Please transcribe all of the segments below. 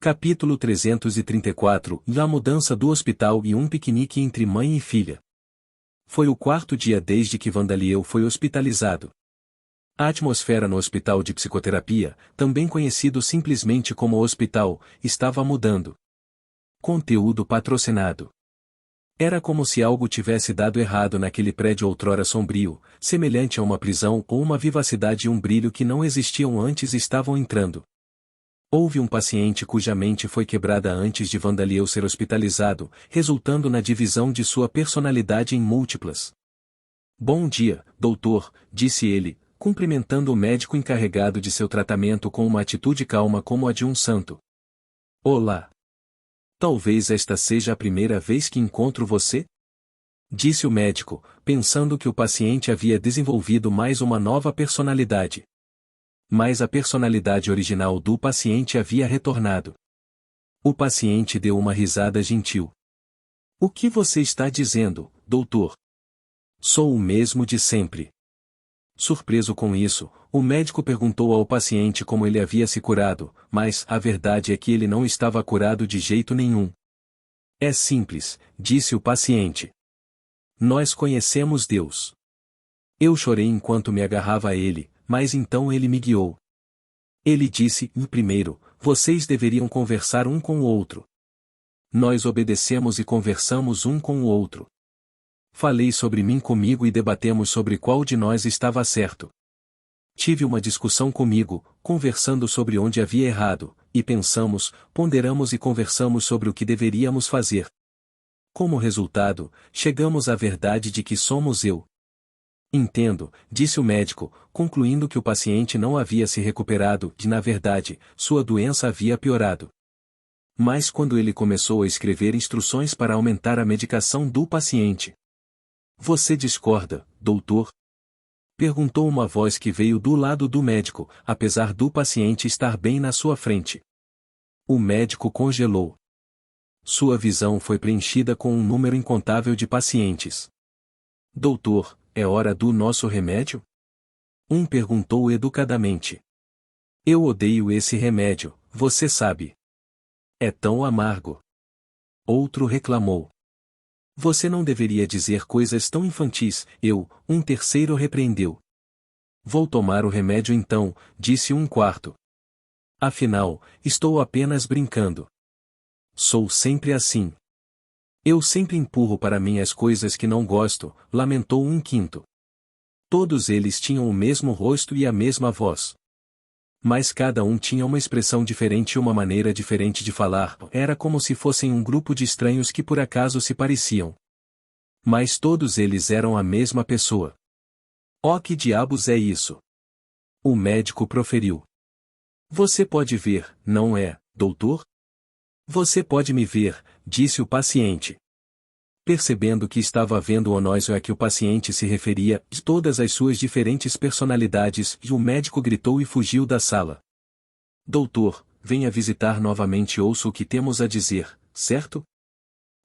Capítulo 334 A mudança do hospital e um piquenique entre mãe e filha. Foi o quarto dia desde que Vandaliel foi hospitalizado. A atmosfera no hospital de psicoterapia, também conhecido simplesmente como hospital, estava mudando. Conteúdo patrocinado. Era como se algo tivesse dado errado naquele prédio outrora sombrio, semelhante a uma prisão ou uma vivacidade e um brilho que não existiam antes estavam entrando. Houve um paciente cuja mente foi quebrada antes de Vandaliel ser hospitalizado, resultando na divisão de sua personalidade em múltiplas. Bom dia, doutor, disse ele, cumprimentando o médico encarregado de seu tratamento com uma atitude calma como a de um santo. Olá. Talvez esta seja a primeira vez que encontro você? Disse o médico, pensando que o paciente havia desenvolvido mais uma nova personalidade. Mas a personalidade original do paciente havia retornado. O paciente deu uma risada gentil. O que você está dizendo, doutor? Sou o mesmo de sempre. Surpreso com isso, o médico perguntou ao paciente como ele havia se curado, mas a verdade é que ele não estava curado de jeito nenhum. É simples, disse o paciente. Nós conhecemos Deus. Eu chorei enquanto me agarrava a ele, mas então ele me guiou. Ele disse, primeiro, vocês deveriam conversar um com o outro. Nós obedecemos e conversamos um com o outro. Falei sobre mim comigo e debatemos sobre qual de nós estava certo. Tive uma discussão comigo, conversando sobre onde havia errado, e pensamos, ponderamos e conversamos sobre o que deveríamos fazer. Como resultado, chegamos à verdade de que somos eu. Entendo, disse o médico, concluindo que o paciente não havia se recuperado e, na verdade, sua doença havia piorado. Mas quando ele começou a escrever instruções para aumentar a medicação do paciente. Você discorda, doutor? Perguntou uma voz que veio do lado do médico, apesar do paciente estar bem na sua frente. O médico congelou. Sua visão foi preenchida com um número incontável de pacientes. Doutor, é hora do nosso remédio? Um perguntou educadamente. Eu odeio esse remédio, você sabe. É tão amargo. Outro reclamou. Você não deveria dizer coisas tão infantis, um terceiro repreendeu. Vou tomar o remédio então, disse um quarto. Afinal, estou apenas brincando. Sou sempre assim. Eu sempre empurro para mim as coisas que não gosto, lamentou um quinto. Todos eles tinham o mesmo rosto e a mesma voz. Mas cada um tinha uma expressão diferente e uma maneira diferente de falar, era como se fossem um grupo de estranhos que por acaso se pareciam. Mas todos eles eram a mesma pessoa. Oh, que diabos é isso? O médico proferiu. Você pode ver, não é, doutor? Você pode me ver, disse o paciente. Percebendo que estava vendo o nós a que o paciente se referia, de todas as suas diferentes personalidades, e o médico gritou e fugiu da sala. Doutor, venha visitar novamente e ouça o que temos a dizer, certo?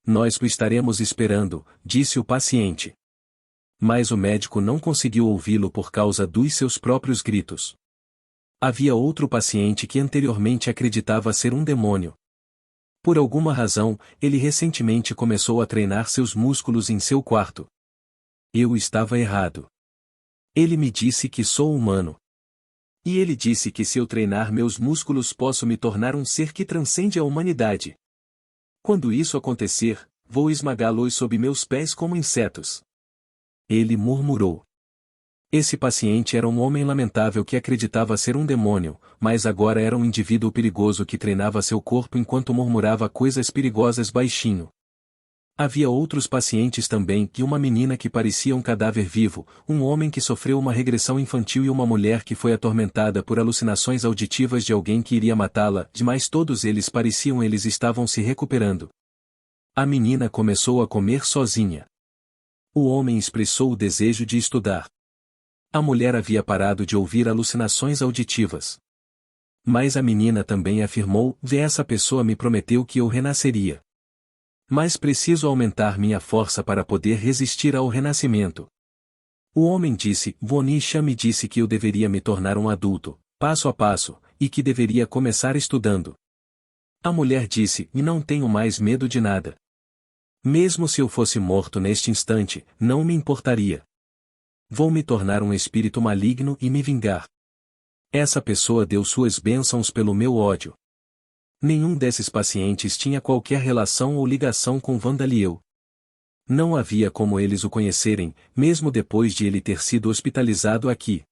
Nós o estaremos esperando, disse o paciente. Mas o médico não conseguiu ouvi-lo por causa dos seus próprios gritos. Havia outro paciente que anteriormente acreditava ser um demônio. Por alguma razão, ele recentemente começou a treinar seus músculos em seu quarto. Eu estava errado. Ele me disse que sou humano. E ele disse que se eu treinar meus músculos posso me tornar um ser que transcende a humanidade. Quando isso acontecer, vou esmagá-los sob meus pés como insetos. Ele murmurou. Esse paciente era um homem lamentável que acreditava ser um demônio, mas agora era um indivíduo perigoso que treinava seu corpo enquanto murmurava coisas perigosas baixinho. Havia outros pacientes também e uma menina que parecia um cadáver vivo, um homem que sofreu uma regressão infantil e uma mulher que foi atormentada por alucinações auditivas de alguém que iria matá-la, mas todos eles pareciam eles estavam se recuperando. A menina começou a comer sozinha. O homem expressou o desejo de estudar. A mulher havia parado de ouvir alucinações auditivas. Mas a menina também afirmou, essa pessoa me prometeu que eu renasceria. Mas preciso aumentar minha força para poder resistir ao renascimento. O homem disse, Vonisha me disse que eu deveria me tornar um adulto, passo a passo, e que deveria começar estudando. A mulher disse, e não tenho mais medo de nada. Mesmo se eu fosse morto neste instante, não me importaria. Vou me tornar um espírito maligno e me vingar. Essa pessoa deu suas bênçãos pelo meu ódio. Nenhum desses pacientes tinha qualquer relação ou ligação com Vandaliel. Não havia como eles o conhecerem, mesmo depois de ele ter sido hospitalizado aqui.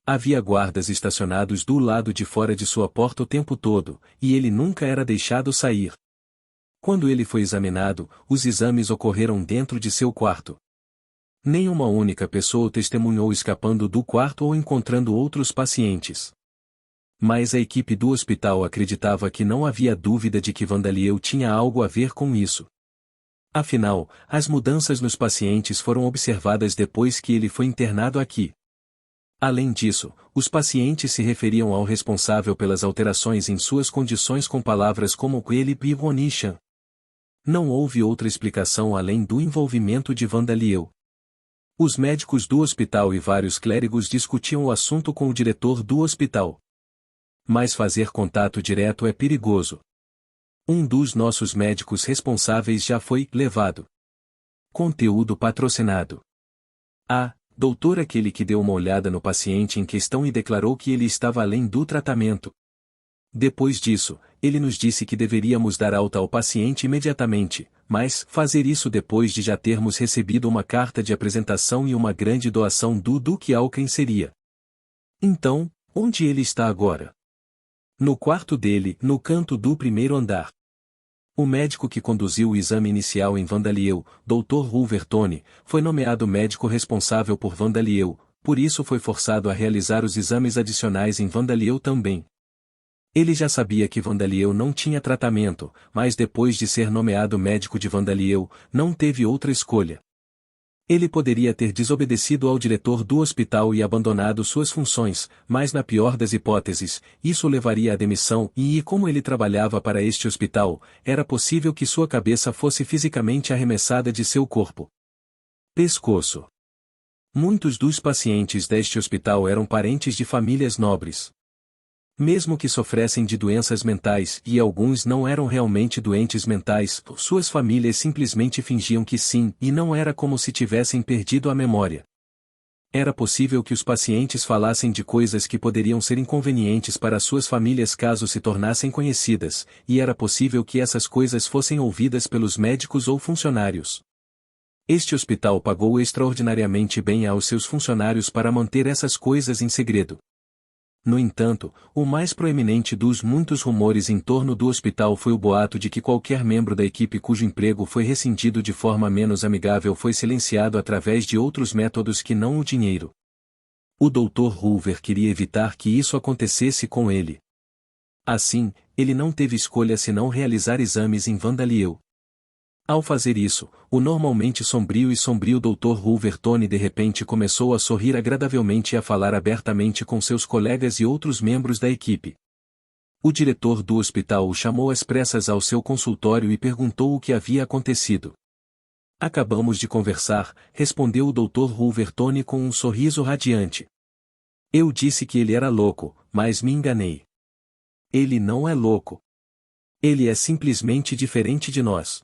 Havia guardas estacionados do lado de fora de sua porta o tempo todo, e ele nunca era deixado sair. Quando ele foi examinado, os exames ocorreram dentro de seu quarto. Nenhuma única pessoa o testemunhou escapando do quarto ou encontrando outros pacientes. Mas a equipe do hospital acreditava que não havia dúvida de que Vandaliel tinha algo a ver com isso. Afinal, as mudanças nos pacientes foram observadas depois que ele foi internado aqui. Além disso, os pacientes se referiam ao responsável pelas alterações em suas condições com palavras como ele e Vonishan. Não houve outra explicação além do envolvimento de Vandaliel. Os médicos do hospital e vários clérigos discutiam o assunto com o diretor do hospital. Mas fazer contato direto é perigoso. Um dos nossos médicos responsáveis já foi levado. Conteúdo patrocinado. Doutor aquele que deu uma olhada no paciente em questão e declarou que ele estava além do tratamento. Depois disso, ele nos disse que deveríamos dar alta ao paciente imediatamente, mas fazer isso depois de já termos recebido uma carta de apresentação e uma grande doação do Duque Alken seria. Então, onde ele está agora? No quarto dele, no canto do primeiro andar. O médico que conduziu o exame inicial em Vandaliel, Dr. Wolvertone, foi nomeado médico responsável por Vandaliel, por isso foi forçado a realizar os exames adicionais em Vandaliel também. Ele já sabia que Vandaliel não tinha tratamento, mas depois de ser nomeado médico de Vandaliel, não teve outra escolha. Ele poderia ter desobedecido ao diretor do hospital e abandonado suas funções, mas na pior das hipóteses, isso levaria à demissão e como ele trabalhava para este hospital, era possível que sua cabeça fosse fisicamente arremessada de seu corpo. Pescoço. Muitos dos pacientes deste hospital eram parentes de famílias nobres. Mesmo que sofressem de doenças mentais e alguns não eram realmente doentes mentais, suas famílias simplesmente fingiam que sim e não era como se tivessem perdido a memória. Era possível que os pacientes falassem de coisas que poderiam ser inconvenientes para suas famílias caso se tornassem conhecidas, e era possível que essas coisas fossem ouvidas pelos médicos ou funcionários. Este hospital pagou extraordinariamente bem aos seus funcionários para manter essas coisas em segredo. No entanto, o mais proeminente dos muitos rumores em torno do hospital foi o boato de que qualquer membro da equipe cujo emprego foi rescindido de forma menos amigável foi silenciado através de outros métodos que não o dinheiro. O Dr. Hoover queria evitar que isso acontecesse com ele. Assim, ele não teve escolha senão realizar exames em Vandaliel. Ao fazer isso, o normalmente sombrio Dr. Wolvertone de repente começou a sorrir agradavelmente e a falar abertamente com seus colegas e outros membros da equipe. O diretor do hospital o chamou às pressas ao seu consultório e perguntou o que havia acontecido. Acabamos de conversar, respondeu o Dr. Wolvertone com um sorriso radiante. Eu disse que ele era louco, mas me enganei. Ele não é louco. Ele é simplesmente diferente de nós.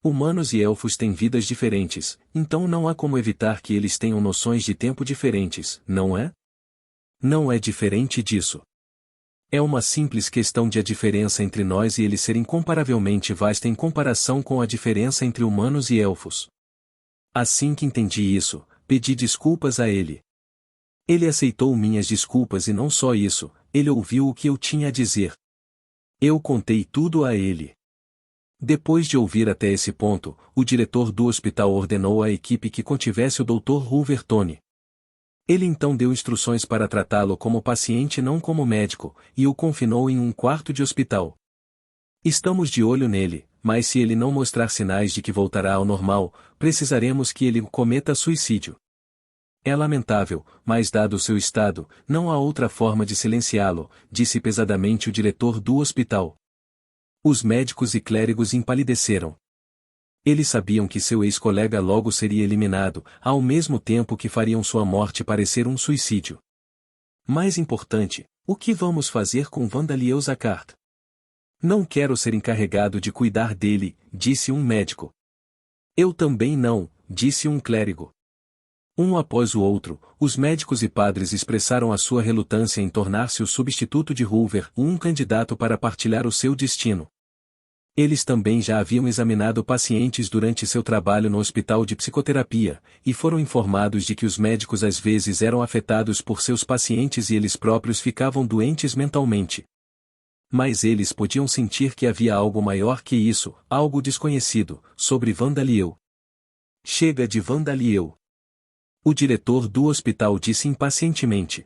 Humanos e elfos têm vidas diferentes, então não há como evitar que eles tenham noções de tempo diferentes, não é? Não é diferente disso. É uma simples questão de a diferença entre nós e eles ser incomparavelmente vasta em comparação com a diferença entre humanos e elfos. Assim que entendi isso, pedi desculpas a ele. Ele aceitou minhas desculpas e não só isso, ele ouviu o que eu tinha a dizer. Eu contei tudo a ele. Depois de ouvir até esse ponto, o diretor do hospital ordenou à equipe que contivesse o Dr. Wolvertone. Ele então deu instruções para tratá-lo como paciente e não como médico, e o confinou em um quarto de hospital. Estamos de olho nele, mas se ele não mostrar sinais de que voltará ao normal, precisaremos que ele cometa suicídio. É lamentável, mas dado o seu estado, não há outra forma de silenciá-lo, disse pesadamente o diretor do hospital. Os médicos e clérigos empalideceram. Eles sabiam que seu ex-colega logo seria eliminado, ao mesmo tempo que fariam sua morte parecer um suicídio. Mais importante, o que vamos fazer com Vandaliel Zakhart? Não quero ser encarregado de cuidar dele, disse um médico. Eu também não, disse um clérigo. Um após o outro, os médicos e padres expressaram a sua relutância em tornar-se o substituto de Hoover, um candidato para partilhar o seu destino. Eles também já haviam examinado pacientes durante seu trabalho no hospital de psicoterapia, e foram informados de que os médicos às vezes eram afetados por seus pacientes e eles próprios ficavam doentes mentalmente. Mas eles podiam sentir que havia algo maior que isso, algo desconhecido, sobre Vandalieu. Chega de Vandalieu. O diretor do hospital disse impacientemente.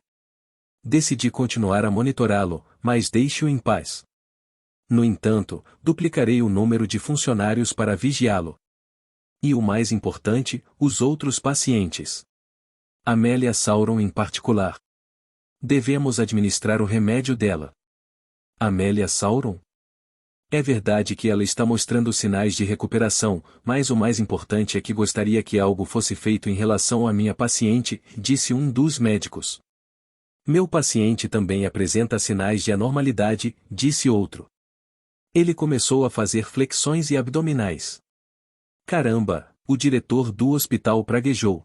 Decidi continuar a monitorá-lo, mas deixe-o em paz. No entanto, duplicarei o número de funcionários para vigiá-lo. E o mais importante, os outros pacientes. Amélia Sauron em particular. Devemos administrar o remédio dela. Amélia Sauron? É verdade que ela está mostrando sinais de recuperação, mas o mais importante é que gostaria que algo fosse feito em relação à minha paciente, disse um dos médicos. Meu paciente também apresenta sinais de anormalidade, disse outro. Ele começou a fazer flexões e abdominais. Caramba, o diretor do hospital praguejou.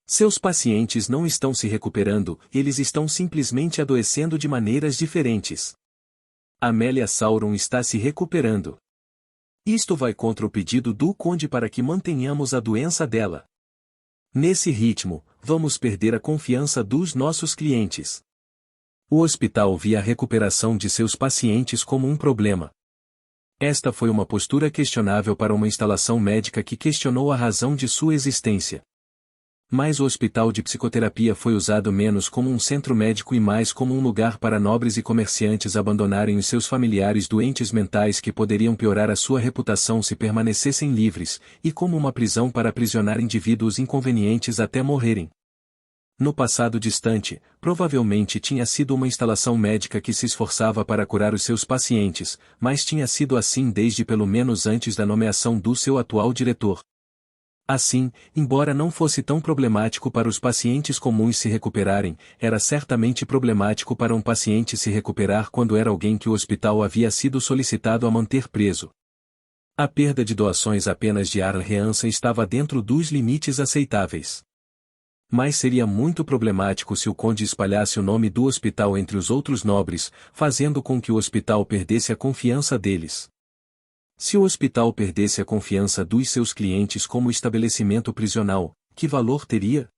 Seus pacientes não estão se recuperando, eles estão simplesmente adoecendo de maneiras diferentes. Amélia Sauron está se recuperando. Isto vai contra o pedido do conde para que mantenhamos a doença dela. Nesse ritmo, vamos perder a confiança dos nossos clientes. O hospital via a recuperação de seus pacientes como um problema. Esta foi uma postura questionável para uma instalação médica que questionou a razão de sua existência. Mas o hospital de psicoterapia foi usado menos como um centro médico e mais como um lugar para nobres e comerciantes abandonarem os seus familiares doentes mentais que poderiam piorar a sua reputação se permanecessem livres, e como uma prisão para aprisionar indivíduos inconvenientes até morrerem. No passado distante, provavelmente tinha sido uma instalação médica que se esforçava para curar os seus pacientes, mas tinha sido assim desde pelo menos antes da nomeação do seu atual diretor. Assim, embora não fosse tão problemático para os pacientes comuns se recuperarem, era certamente problemático para um paciente se recuperar quando era alguém que o hospital havia sido solicitado a manter preso. A perda de doações apenas de Arl Hansen estava dentro dos limites aceitáveis. Mas seria muito problemático se o conde espalhasse o nome do hospital entre os outros nobres, fazendo com que o hospital perdesse a confiança deles. Se o hospital perdesse a confiança dos seus clientes como estabelecimento prisional, que valor teria?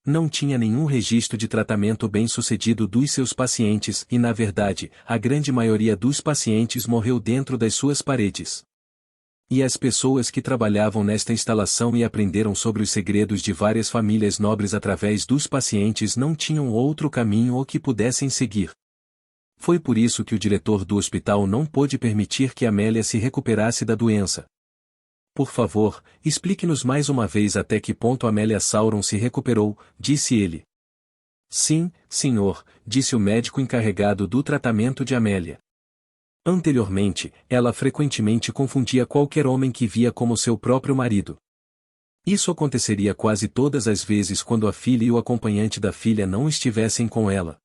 Não tinha nenhum registro de tratamento bem-sucedido dos seus pacientes e, na verdade, a grande maioria dos pacientes morreu dentro das suas paredes. E as pessoas que trabalhavam nesta instalação e aprenderam sobre os segredos de várias famílias nobres através dos pacientes não tinham outro caminho ou que pudessem seguir. Foi por isso que o diretor do hospital não pôde permitir que Amélia se recuperasse da doença. Por favor, explique-nos mais uma vez até que ponto Amélia Sauron se recuperou, disse ele. Sim, senhor, disse o médico encarregado do tratamento de Amélia. Anteriormente, ela frequentemente confundia qualquer homem que via como seu próprio marido. Isso aconteceria quase todas as vezes quando a filha e o acompanhante da filha não estivessem com ela.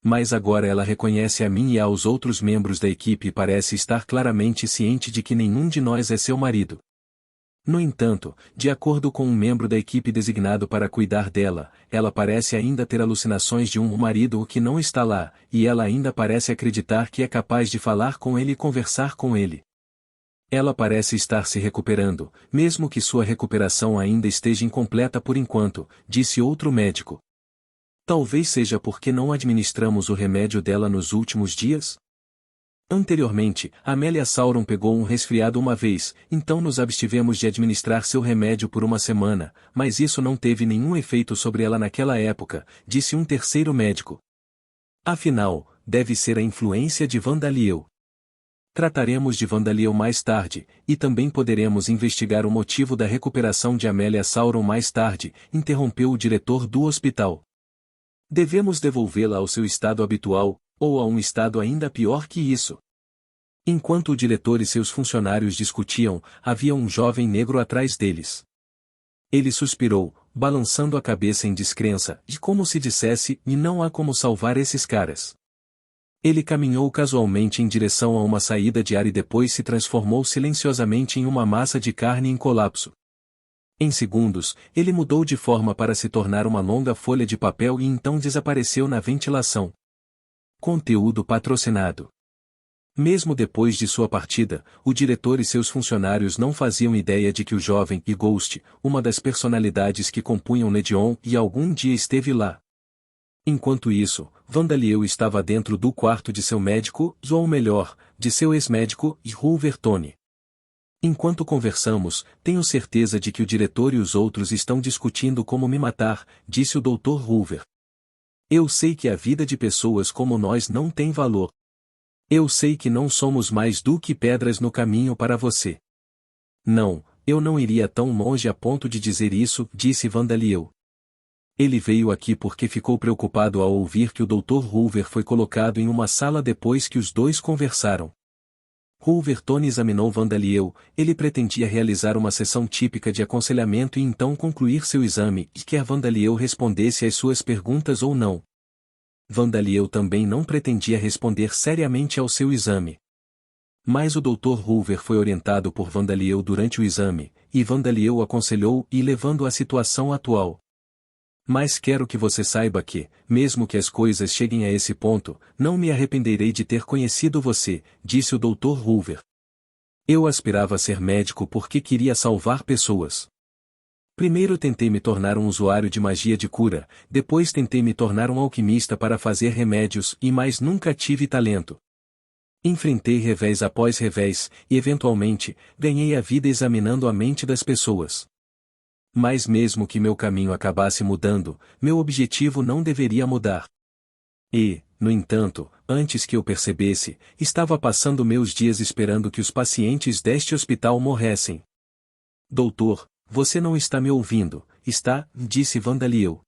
Mas agora ela reconhece a mim e aos outros membros da equipe e parece estar claramente ciente de que nenhum de nós é seu marido. No entanto, de acordo com um membro da equipe designado para cuidar dela, ela parece ainda ter alucinações de um marido que não está lá, e ela ainda parece acreditar que é capaz de falar com ele e conversar com ele. Ela parece estar se recuperando, mesmo que sua recuperação ainda esteja incompleta por enquanto, disse outro médico. Talvez seja porque não administramos o remédio dela nos últimos dias? Anteriormente, Amélia Sauron pegou um resfriado uma vez, então nos abstivemos de administrar seu remédio por uma semana, mas isso não teve nenhum efeito sobre ela naquela época, disse um terceiro médico. Afinal, deve ser a influência de Vandalieu. Trataremos de Vandalieu mais tarde, e também poderemos investigar o motivo da recuperação de Amélia Sauron mais tarde, interrompeu o diretor do hospital. Devemos devolvê-la ao seu estado habitual, ou a um estado ainda pior que isso. Enquanto o diretor e seus funcionários discutiam, havia um jovem negro atrás deles. Ele suspirou, balançando a cabeça em descrença, de como se dissesse, e não há como salvar esses caras. Ele caminhou casualmente em direção a uma saída de ar e depois se transformou silenciosamente em uma massa de carne em colapso. Em segundos, ele mudou de forma para se tornar uma longa folha de papel e então desapareceu na ventilação. Conteúdo patrocinado. Mesmo depois de sua partida, o diretor e seus funcionários não faziam ideia de que o jovem e Ghost, uma das personalidades que compunham Legion, e algum dia esteve lá. Enquanto isso, Vandaliel estava dentro do quarto de seu médico, ou melhor, de seu ex-médico, Wolvertone. Enquanto conversamos, tenho certeza de que o diretor e os outros estão discutindo como me matar, disse o Dr. Hoover. Eu sei que a vida de pessoas como nós não tem valor. Eu sei que não somos mais do que pedras no caminho para você. Não, eu não iria tão longe a ponto de dizer isso, disse Vandaliel. Ele veio aqui porque ficou preocupado ao ouvir que o Dr. Hoover foi colocado em uma sala depois que os dois conversaram. Wolvertone examinou Vandaliel, ele pretendia realizar uma sessão típica de aconselhamento e então concluir seu exame, e quer Vandaliel respondesse às suas perguntas ou não. Vandaliel também não pretendia responder seriamente ao seu exame. Mas o Dr. Hoover foi orientado por Vandaliel durante o exame, e Vandaliel o aconselhou e levando à situação atual. Mas quero que você saiba que, mesmo que as coisas cheguem a esse ponto, não me arrependerei de ter conhecido você, disse o Dr. Hoover. Eu aspirava a ser médico porque queria salvar pessoas. Primeiro tentei me tornar um usuário de magia de cura, depois tentei me tornar um alquimista para fazer remédios e mais nunca tive talento. Enfrentei revés após revés, e eventualmente, ganhei a vida examinando a mente das pessoas. Mas mesmo que meu caminho acabasse mudando, meu objetivo não deveria mudar. E, no entanto, antes que eu percebesse, estava passando meus dias esperando que os pacientes deste hospital morressem. Doutor, você não está me ouvindo, está? Disse Vandaliel.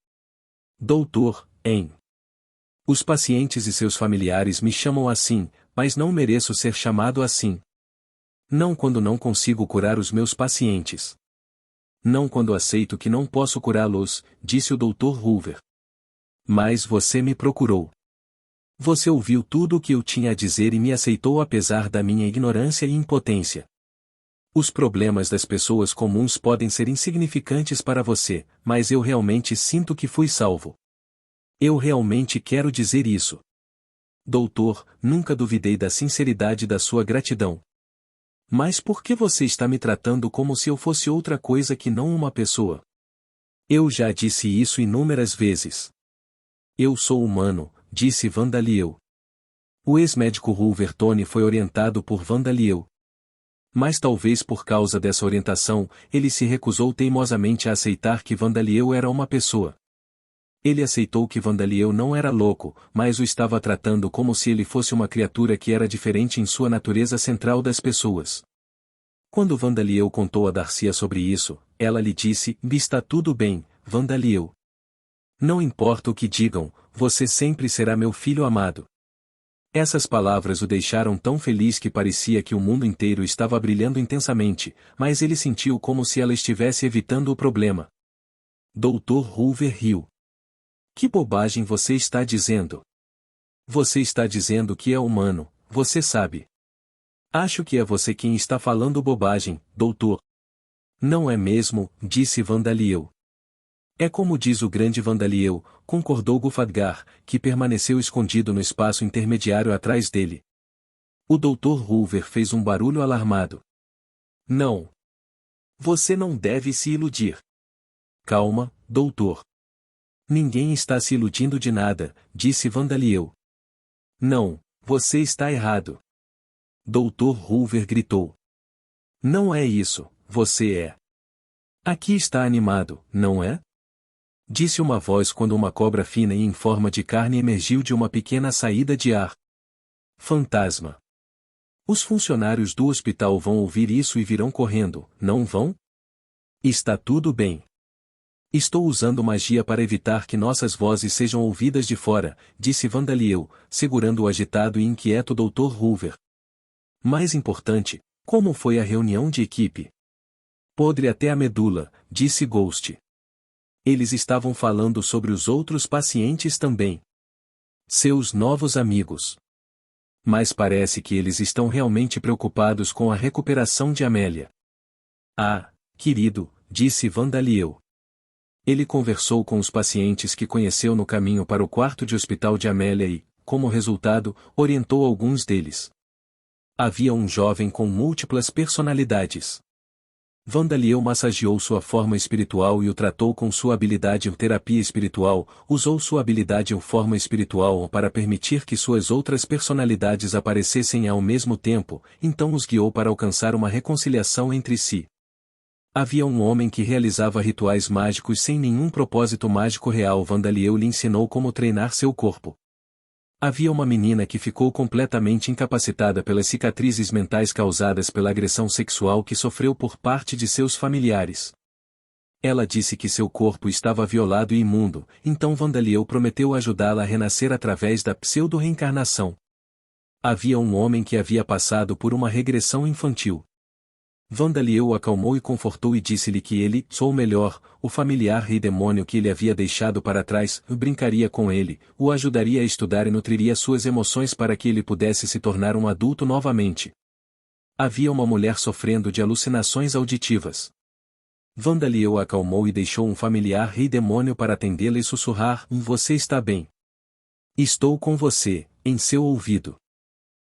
Doutor, hein? Os pacientes e seus familiares me chamam assim, mas não mereço ser chamado assim. Não quando não consigo curar os meus pacientes. Não quando aceito que não posso curá-los, disse o Dr. Hoover. Mas você me procurou. Você ouviu tudo o que eu tinha a dizer e me aceitou apesar da minha ignorância e impotência. Os problemas das pessoas comuns podem ser insignificantes para você, mas eu realmente sinto que fui salvo. Eu realmente quero dizer isso. Doutor, nunca duvidei da sinceridade da sua gratidão. Mas por que você está me tratando como se eu fosse outra coisa que não uma pessoa? Eu já disse isso inúmeras vezes. Eu sou humano, disse Vandaliel. O ex-médico Wolvertone foi orientado por Vandaliel. Mas talvez por causa dessa orientação, ele se recusou teimosamente a aceitar que Vandaliel era uma pessoa. Ele aceitou que Vandaliel não era louco, mas o estava tratando como se ele fosse uma criatura que era diferente em sua natureza central das pessoas. Quando Vandaliel contou a Darcia sobre isso, ela lhe disse: está tudo bem, Vandaliel. Não importa o que digam, você sempre será meu filho amado. Essas palavras o deixaram tão feliz que parecia que o mundo inteiro estava brilhando intensamente, mas ele sentiu como se ela estivesse evitando o problema. Dr. Hoover riu. Que bobagem você está dizendo? Você está dizendo que é humano, você sabe. Acho que é você quem está falando bobagem, doutor. Não é mesmo, disse Vandaliel. É como diz o grande Vandaliel, concordou Gulfadgar, que permaneceu escondido no espaço intermediário atrás dele. O Dr. Hoover fez um barulho alarmado. Não. Você não deve se iludir. Calma, doutor. Ninguém está se iludindo de nada, disse Vandaliel. Não, você está errado. Dr. Hoover gritou. Não é isso, você é. Aqui está animado, não é? Disse uma voz quando uma cobra fina e em forma de carne emergiu de uma pequena saída de ar. Fantasma. Os funcionários do hospital vão ouvir isso e virão correndo, não vão? Está tudo bem. Estou usando magia para evitar que nossas vozes sejam ouvidas de fora, disse Vandaliel, segurando o agitado e inquieto Dr. Hoover. Mais importante, como foi a reunião de equipe? Podre até a medula, disse Ghost. Eles estavam falando sobre os outros pacientes também. Seus novos amigos. Mas parece que eles estão realmente preocupados com a recuperação de Amélia. Ah, querido, disse Vandaliel. Ele conversou com os pacientes que conheceu no caminho para o quarto de hospital de Amélia e, como resultado, orientou alguns deles. Havia um jovem com múltiplas personalidades. Vandaliel massageou sua forma espiritual e o tratou com sua habilidade em terapia espiritual, usou sua habilidade em forma espiritual para permitir que suas outras personalidades aparecessem ao mesmo tempo, então os guiou para alcançar uma reconciliação entre si. Havia um homem que realizava rituais mágicos sem nenhum propósito mágico real. Vandaliel lhe ensinou como treinar seu corpo. Havia uma menina que ficou completamente incapacitada pelas cicatrizes mentais causadas pela agressão sexual que sofreu por parte de seus familiares. Ela disse que seu corpo estava violado e imundo, então Vandaliel prometeu ajudá-la a renascer através da pseudo-reencarnação. Havia um homem que havia passado por uma regressão infantil. Vandaliel o acalmou e confortou e disse-lhe que ele, sou melhor, o familiar rei demônio que ele havia deixado para trás, brincaria com ele, o ajudaria a estudar e nutriria suas emoções para que ele pudesse se tornar um adulto novamente. Havia uma mulher sofrendo de alucinações auditivas. Vandaliel o acalmou e deixou um familiar rei demônio para atendê-la e sussurrar, você está bem. Estou com você, em seu ouvido.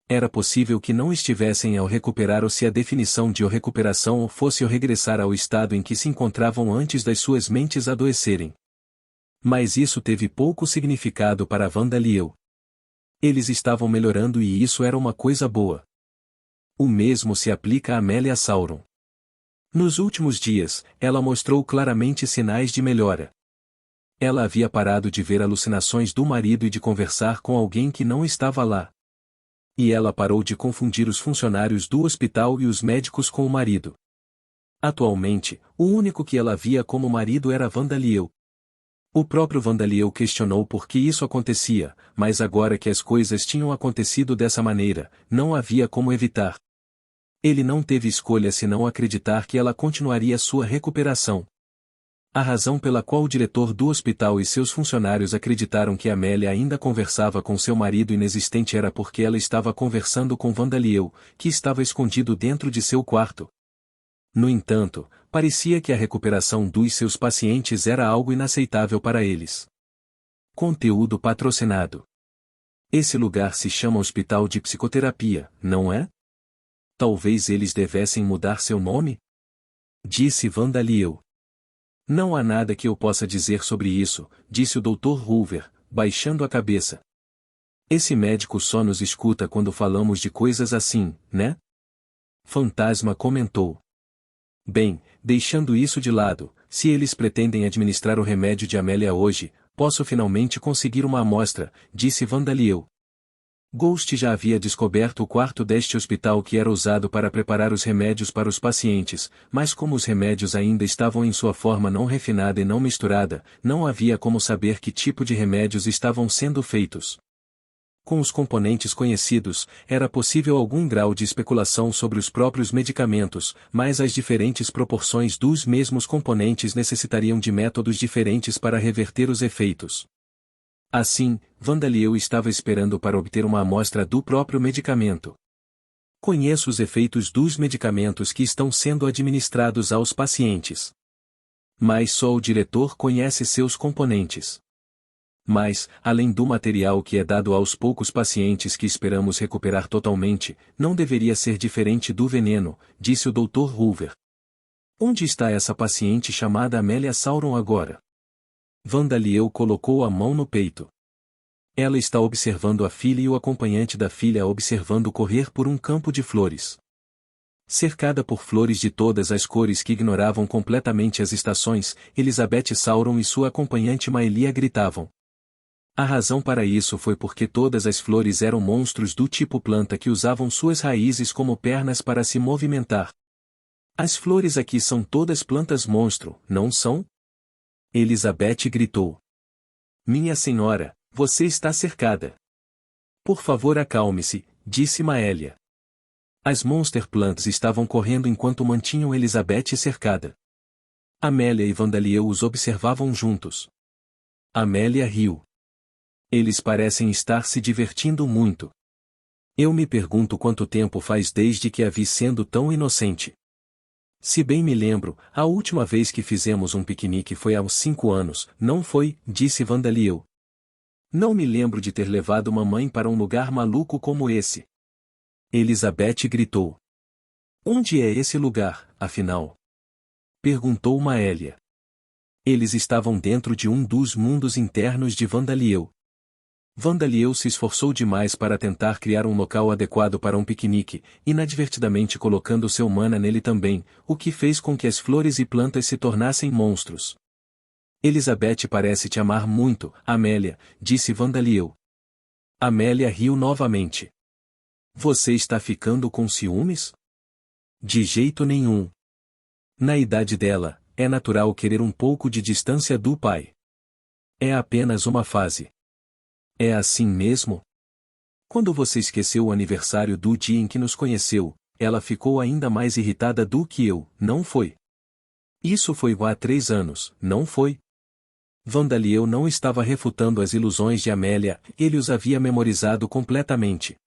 Era possível que não estivessem ao recuperar ou se a definição de recuperação fosse o regressar ao estado em que se encontravam antes das suas mentes adoecerem. Mas isso teve pouco significado para Vandaliel. Eles estavam melhorando e isso era uma coisa boa. O mesmo se aplica a Amélia Sauron. Nos últimos dias, ela mostrou claramente sinais de melhora. Ela havia parado de ver alucinações do marido e de conversar com alguém que não estava lá. E ela parou de confundir os funcionários do hospital e os médicos com o marido. Atualmente, o único que ela via como marido era Vandaliel. O próprio Vandaliel questionou por que isso acontecia, mas agora que as coisas tinham acontecido dessa maneira, não havia como evitar. Ele não teve escolha senão acreditar que ela continuaria sua recuperação. A razão pela qual o diretor do hospital e seus funcionários acreditaram que Amélia ainda conversava com seu marido inexistente era porque ela estava conversando com Vandaliel, que estava escondido dentro de seu quarto. No entanto, parecia que a recuperação dos seus pacientes era algo inaceitável para eles. Conteúdo patrocinado. Esse lugar se chama Hospital de Psicoterapia, não é? Talvez eles devessem mudar seu nome? Disse Vandaliel. Não há nada que eu possa dizer sobre isso, disse o Dr. Hoover, baixando a cabeça. Esse médico só nos escuta quando falamos de coisas assim, né? Fantasma comentou. Bem, deixando isso de lado, se eles pretendem administrar o remédio de Amélia hoje, posso finalmente conseguir uma amostra, disse Vandaliel. Ghost já havia descoberto o quarto deste hospital que era usado para preparar os remédios para os pacientes, mas como os remédios ainda estavam em sua forma não refinada e não misturada, não havia como saber que tipo de remédios estavam sendo feitos. Com os componentes conhecidos, era possível algum grau de especulação sobre os próprios medicamentos, mas as diferentes proporções dos mesmos componentes necessitariam de métodos diferentes para reverter os efeitos. Assim, Vandaliel estava esperando para obter uma amostra do próprio medicamento. Conheço os efeitos dos medicamentos que estão sendo administrados aos pacientes. Mas só o diretor conhece seus componentes. Mas, além do material que é dado aos poucos pacientes que esperamos recuperar totalmente, não deveria ser diferente do veneno, disse o Dr. Hoover. Onde está essa paciente chamada Amélia Sauron agora? Vandaliel colocou a mão no peito. Ela está observando a filha e o acompanhante da filha observando correr por um campo de flores. Cercada por flores de todas as cores que ignoravam completamente as estações, Elizabeth Sauron e sua acompanhante Maelia gritavam. A razão para isso foi porque todas as flores eram monstros do tipo planta que usavam suas raízes como pernas para se movimentar. As flores aqui são todas plantas monstro, não são? Elizabeth gritou. Minha senhora, você está cercada. Por favor acalme-se, disse Maelia. As Monster Plants estavam correndo enquanto mantinham Elizabeth cercada. Amélia e Vandaliel os observavam juntos. Amélia riu. Eles parecem estar se divertindo muito. Eu me pergunto quanto tempo faz desde que a vi sendo tão inocente. Se bem me lembro, a última vez que fizemos um piquenique foi há uns 5 anos, não foi? Disse Vandaliel. Não me lembro de ter levado mamãe para um lugar maluco como esse. Elizabeth gritou. Onde é esse lugar, afinal? Perguntou Maélia. Eles estavam dentro de um dos mundos internos de Vandaliel. Vandaliel se esforçou demais para tentar criar um local adequado para um piquenique, inadvertidamente colocando seu mana nele também, o que fez com que as flores e plantas se tornassem monstros. Elizabeth parece te amar muito, Amélia, disse Vandaliel. Amélia riu novamente. Você está ficando com ciúmes? De jeito nenhum. Na idade dela, é natural querer um pouco de distância do pai. É apenas uma fase. É assim mesmo? Quando você esqueceu o aniversário do dia em que nos conheceu, ela ficou ainda mais irritada do que eu, não foi? Isso foi há 3 anos, não foi? Vandaliel não estava refutando as ilusões de Amélia, ele os havia memorizado completamente.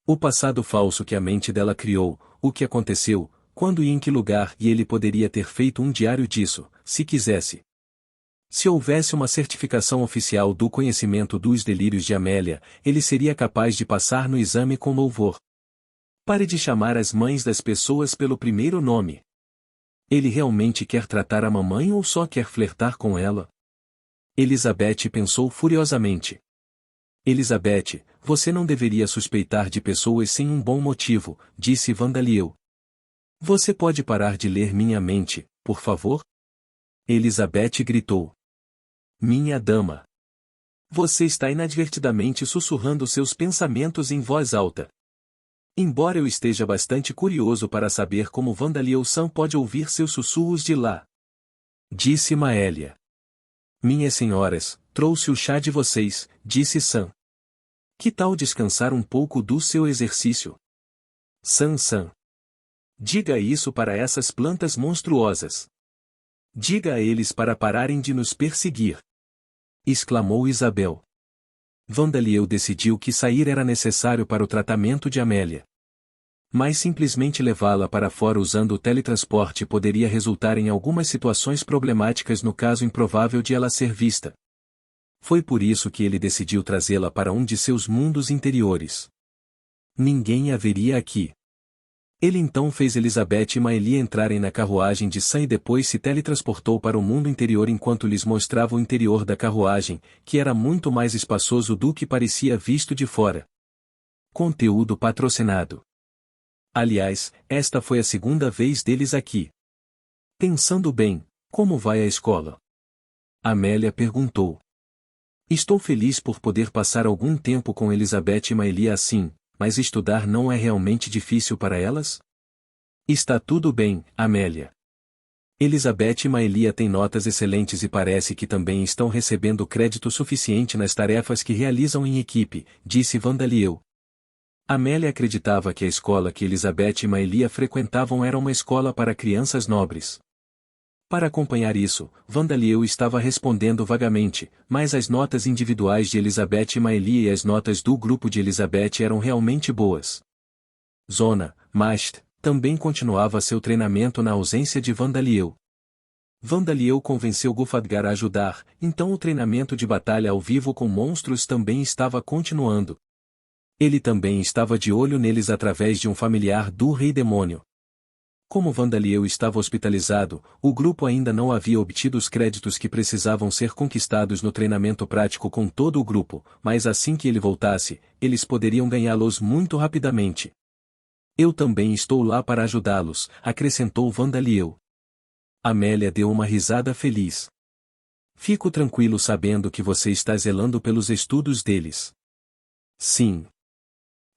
O passado falso que a mente dela criou, o que aconteceu, quando e em que lugar, e ele poderia ter feito um diário disso, se quisesse. Se houvesse uma certificação oficial do conhecimento dos delírios de Amélia, ele seria capaz de passar no exame com louvor. Pare de chamar as mães das pessoas pelo primeiro nome. Ele realmente quer tratar a mamãe ou só quer flertar com ela? Elizabeth pensou furiosamente. Elizabeth, você não deveria suspeitar de pessoas sem um bom motivo, disse Vandaliel. Você pode parar de ler minha mente, por favor? Elizabeth gritou. Minha dama. Você está inadvertidamente sussurrando seus pensamentos em voz alta. Embora eu esteja bastante curioso para saber como Vandaliel-san pode ouvir seus sussurros de lá. Disse Maélia. Minhas senhoras, trouxe o chá de vocês, disse Sam. Que tal descansar um pouco do seu exercício? Sam. Diga isso para essas plantas monstruosas. Diga a eles para pararem de nos perseguir. Exclamou Isabel. Vandaliel decidiu que sair era necessário para o tratamento de Amélia. Mas simplesmente levá-la para fora usando o teletransporte poderia resultar em algumas situações problemáticas no caso improvável de ela ser vista. Foi por isso que ele decidiu trazê-la para um de seus mundos interiores. Ninguém a veria aqui. Ele então fez Elizabeth e Maélia entrarem na carruagem de Sam e depois se teletransportou para o mundo interior enquanto lhes mostrava o interior da carruagem, que era muito mais espaçoso do que parecia visto de fora. Conteúdo patrocinado. Aliás, esta foi a 2ª vez deles aqui. Pensando bem, como vai a escola? Amélia perguntou. Estou feliz por poder passar algum tempo com Elizabeth e Maélia assim, mas estudar não é realmente difícil para elas? Está tudo bem, Amélia. Elizabeth e Maélia têm notas excelentes e parece que também estão recebendo crédito suficiente nas tarefas que realizam em equipe, disse Vandaliel. Amélia acreditava que a escola que Elizabeth e Maélia frequentavam era uma escola para crianças nobres. Para acompanhar isso, Vandaliel estava respondendo vagamente, mas as notas individuais de Elizabeth e Maélia e as notas do grupo de Elizabeth eram realmente boas. Zona, Mast, também continuava seu treinamento na ausência de Vandaliel. Vandaliel convenceu Gulfadgar a ajudar, então o treinamento de batalha ao vivo com monstros também estava continuando. Ele também estava de olho neles através de um familiar do Rei Demônio. Como Vandaliel estava hospitalizado, o grupo ainda não havia obtido os créditos que precisavam ser conquistados no treinamento prático com todo o grupo, mas assim que ele voltasse, eles poderiam ganhá-los muito rapidamente. Eu também estou lá para ajudá-los, acrescentou Vandaliel. Amélia deu uma risada feliz. Fico tranquilo sabendo que você está zelando pelos estudos deles. Sim.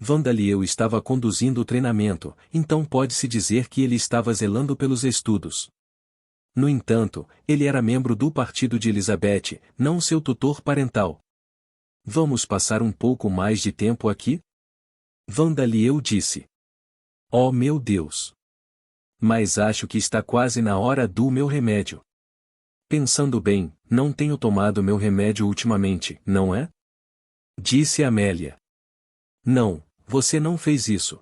Vandaliel estava conduzindo o treinamento, então pode-se dizer que ele estava zelando pelos estudos. No entanto, ele era membro do partido de Elizabeth, não seu tutor parental. Vamos passar um pouco mais de tempo aqui? Vandaliel disse. Oh meu Deus! Mas acho que está quase na hora do meu remédio. Pensando bem, não tenho tomado meu remédio ultimamente, não é? Disse Amélia. Não, você não fez isso.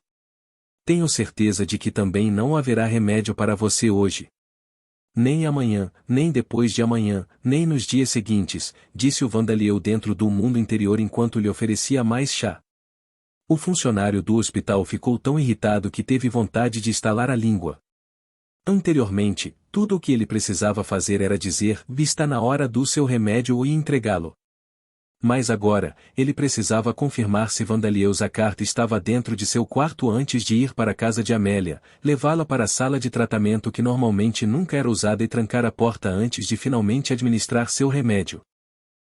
Tenho certeza de que também não haverá remédio para você hoje. Nem amanhã, nem depois de amanhã, nem nos dias seguintes, disse o Vandaliel dentro do mundo interior enquanto lhe oferecia mais chá. O funcionário do hospital ficou tão irritado que teve vontade de estalar a língua. Anteriormente, tudo o que ele precisava fazer era dizer: está na hora do seu remédio e entregá-lo. Mas agora, ele precisava confirmar se Vandaliel Zaccarth estava dentro de seu quarto antes de ir para a casa de Amélia, levá-la para a sala de tratamento que normalmente nunca era usada e trancar a porta antes de finalmente administrar seu remédio.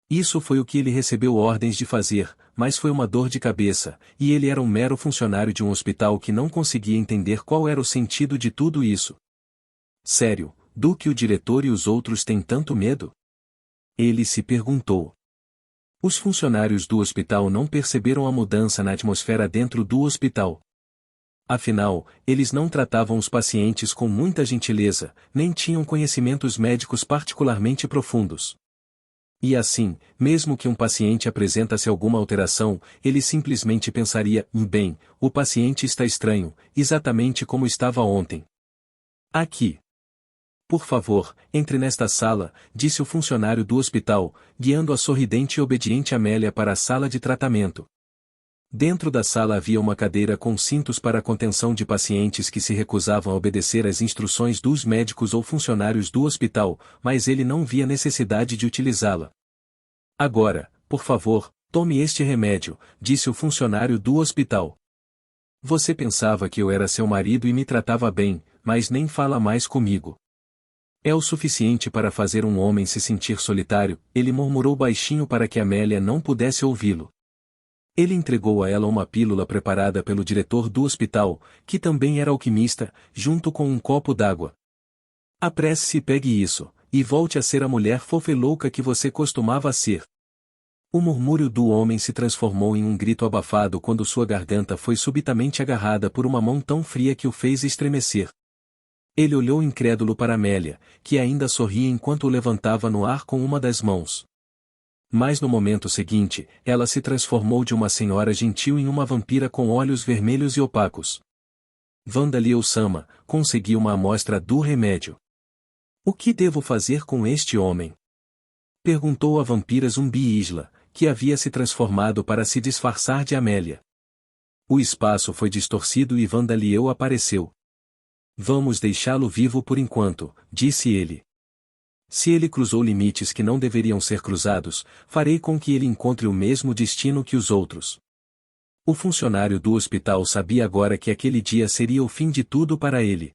Isso foi o que ele recebeu ordens de fazer, mas foi uma dor de cabeça, e ele era um mero funcionário de um hospital que não conseguia entender qual era o sentido de tudo isso. Sério, do que o diretor e os outros têm tanto medo? Ele se perguntou. Os funcionários do hospital não perceberam a mudança na atmosfera dentro do hospital. Afinal, eles não tratavam os pacientes com muita gentileza, nem tinham conhecimentos médicos particularmente profundos. E assim, mesmo que um paciente apresentasse alguma alteração, ele simplesmente pensaria: bem, o paciente está estranho, exatamente como estava ontem. Aqui. Por favor, entre nesta sala, disse o funcionário do hospital, guiando a sorridente e obediente Amélia para a sala de tratamento. Dentro da sala havia uma cadeira com cintos para a contenção de pacientes que se recusavam a obedecer às instruções dos médicos ou funcionários do hospital, mas ele não via necessidade de utilizá-la. Agora, por favor, tome este remédio, disse o funcionário do hospital. Você pensava que eu era seu marido e me tratava bem, mas nem fala mais comigo. É o suficiente para fazer um homem se sentir solitário, ele murmurou baixinho para que Amélia não pudesse ouvi-lo. Ele entregou a ela uma pílula preparada pelo diretor do hospital, que também era alquimista, junto com um copo d'água. Apresse-se e pegue isso, e volte a ser a mulher fofa e louca que você costumava ser. O murmúrio do homem se transformou em um grito abafado quando sua garganta foi subitamente agarrada por uma mão tão fria que o fez estremecer. Ele olhou incrédulo para Amélia, que ainda sorria enquanto o levantava no ar com uma das mãos. Mas no momento seguinte, ela se transformou de uma senhora gentil em uma vampira com olhos vermelhos e opacos. Vandaliel Sama, consegui uma amostra do remédio. O que devo fazer com este homem? Perguntou a vampira zumbi Isla, que havia se transformado para se disfarçar de Amélia. O espaço foi distorcido e Vandaliel apareceu. Vamos deixá-lo vivo por enquanto, disse ele. Se ele cruzou limites que não deveriam ser cruzados, farei com que ele encontre o mesmo destino que os outros. O funcionário do hospital sabia agora que aquele dia seria o fim de tudo para ele.